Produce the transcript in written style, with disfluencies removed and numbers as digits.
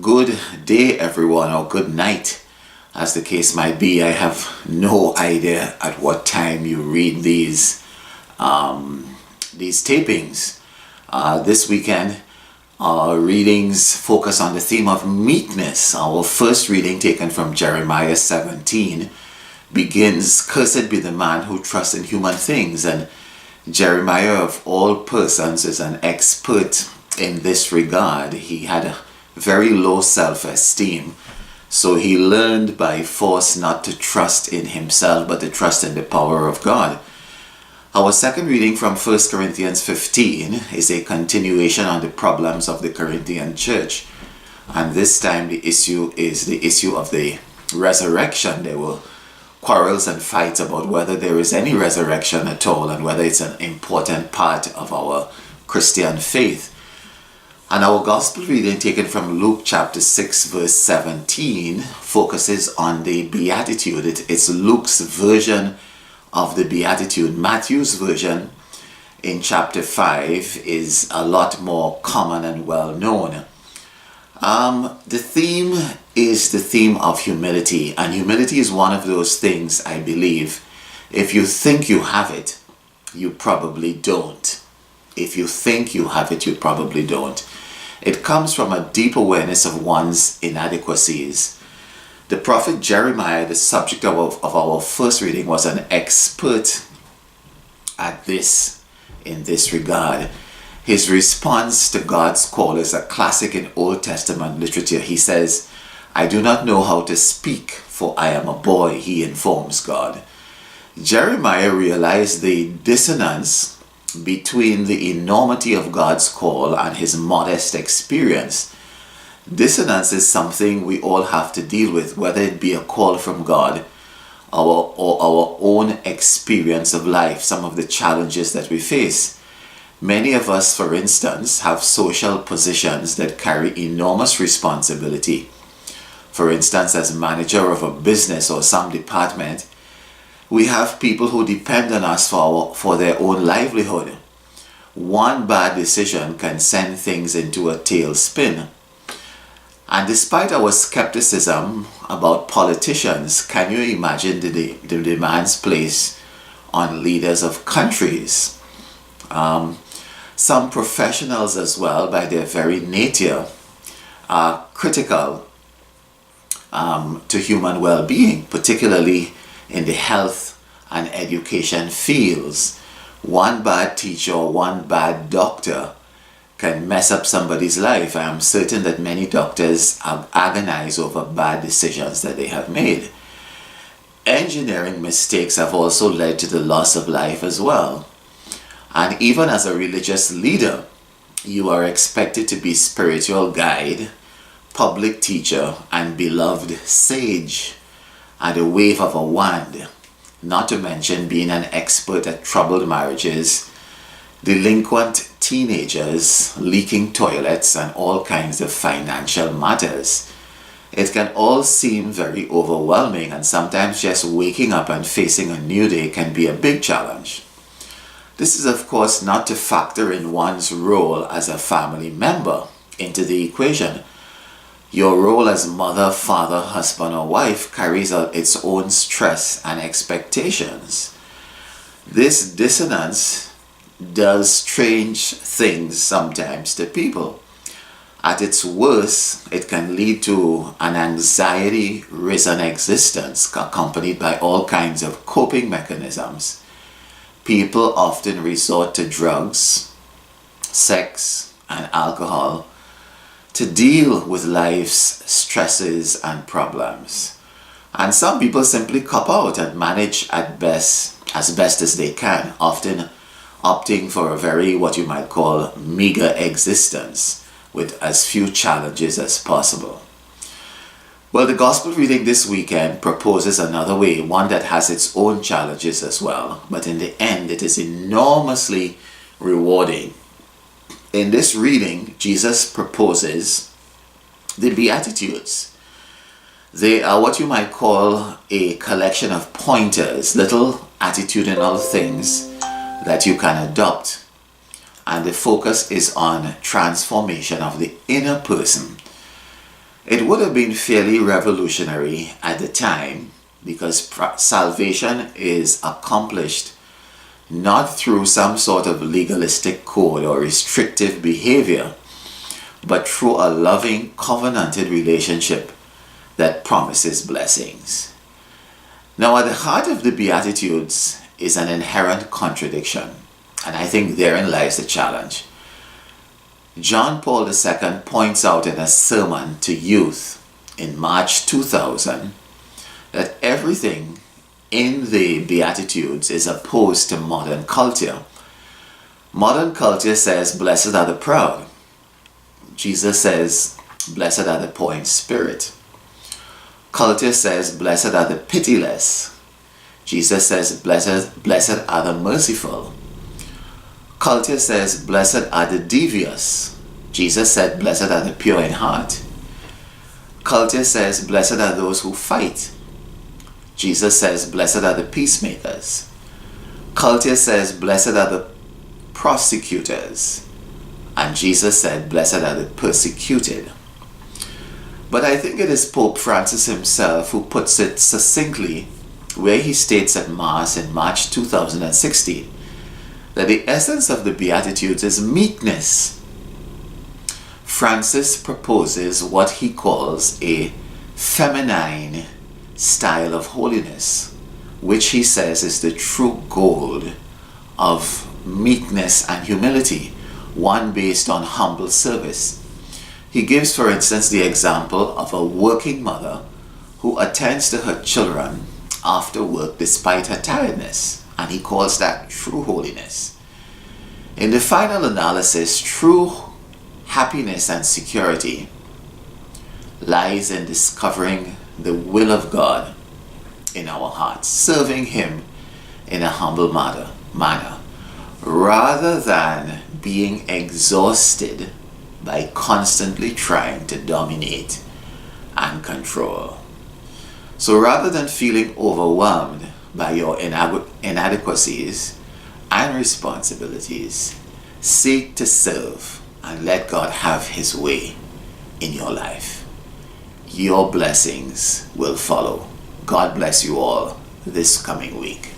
Good day, everyone, or good night, as the case might be. I have no idea at what time you read these tapings. This weekend, our readings focus on the theme of meekness. Our first reading, taken from Jeremiah 17, begins, "Cursed be the man who trusts in human things." And Jeremiah, of all persons, is an expert in this regard. He had a very low self-esteem, so he learned by force not to trust in himself but to trust in the power of God. Our second reading from 1 Corinthians 15 is a continuation on the problems of the Corinthian church, and this time the issue is the issue of the resurrection. There were quarrels and fights about whether there is any resurrection at all and whether it's an important part of our Christian faith. And our gospel reading, taken from Luke chapter 6 verse 17, focuses on the Beatitude. It's Luke's version of the Beatitude. Matthew's version in chapter 5 is a lot more common and well known. The theme is the theme of humility, and humility is one of those things, I believe, if you think you have it, you probably don't. If you think you have it, you probably don't. It comes from a deep awareness of one's inadequacies. The prophet Jeremiah, the subject of our first reading, was an expert at this in this regard. His response to God's call is a classic in Old Testament literature. He says, "I do not know how to speak, for I am a boy," he informs God. Jeremiah realized the dissonance between the enormity of God's call and his modest experience. Dissonance is something we all have to deal with, whether it be a call from God or our own experience of life, some of the challenges that we face. Many of us, for instance, have social positions that carry enormous responsibility. For instance, as manager of a business or some department, we have people who depend on us for their own livelihood. One bad decision can send things into a tailspin. And despite our skepticism about politicians, can you imagine the demands placed on leaders of countries? Some professionals as well, by their very nature, are critical to human well-being, particularly in the health and education fields. One bad teacher or one bad doctor can mess up somebody's life. I am certain that many doctors have agonized over bad decisions that they have made. Engineering mistakes have also led to the loss of life as well. And even as a religious leader, you are expected to be spiritual guide, public teacher, and beloved sage at a wave of a wand, not to mention being an expert at troubled marriages, delinquent teenagers, leaking toilets, and all kinds of financial matters. It can all seem very overwhelming, and sometimes just waking up and facing a new day can be a big challenge. This is, of course, not to factor in one's role as a family member into the equation. Your role as mother, father, husband, or wife carries out its own stress and expectations. This dissonance does strange things sometimes to people. At its worst, it can lead to an anxiety-ridden existence accompanied by all kinds of coping mechanisms. People often resort to drugs, sex, and alcohol to deal with life's stresses and problems. And some people simply cop out and manage as best as they can, often opting for a very, what you might call, meager existence with as few challenges as possible. Well, the gospel reading this weekend proposes another way, one that has its own challenges as well, but in the end it is enormously rewarding. In this reading, Jesus proposes the Beatitudes. They are what you might call a collection of pointers, little attitudinal things that you can adopt. And the focus is on transformation of the inner person. It would have been fairly revolutionary at the time because salvation is accomplished not through some sort of legalistic code or restrictive behavior, but through a loving, covenanted relationship that promises blessings. Now, at the heart of the Beatitudes is an inherent contradiction, and I think therein lies the challenge. John Paul II points out in a sermon to youth in March 2000 that everything in the Beatitudes is opposed to modern culture. Modern culture says, "Blessed are the proud." Jesus says, "Blessed are the poor in spirit." Culture says, "Blessed are the pitiless." Jesus says, Blessed are the merciful." Culture says, "Blessed are the devious." Jesus said, "Blessed are the pure in heart." Culture says, "Blessed are those who fight." Jesus says, "Blessed are the peacemakers." Culture says, "Blessed are the prosecutors." And Jesus said, "Blessed are the persecuted." But I think it is Pope Francis himself who puts it succinctly, where he states at Mass in March 2016 that the essence of the Beatitudes is meekness. Francis proposes what he calls a feminine style of holiness, which he says is the true gold of meekness and humility, one based on humble service. He gives, for instance, the example of a working mother who attends to her children after work despite her tiredness, and he calls that true holiness. In the final analysis, true happiness and security lies in discovering the will of God in our hearts, serving Him in a humble manner, rather than being exhausted by constantly trying to dominate and control. So rather than feeling overwhelmed by your inadequacies and responsibilities, seek to serve and let God have His way in your life. Your blessings will follow. God bless you all this coming week.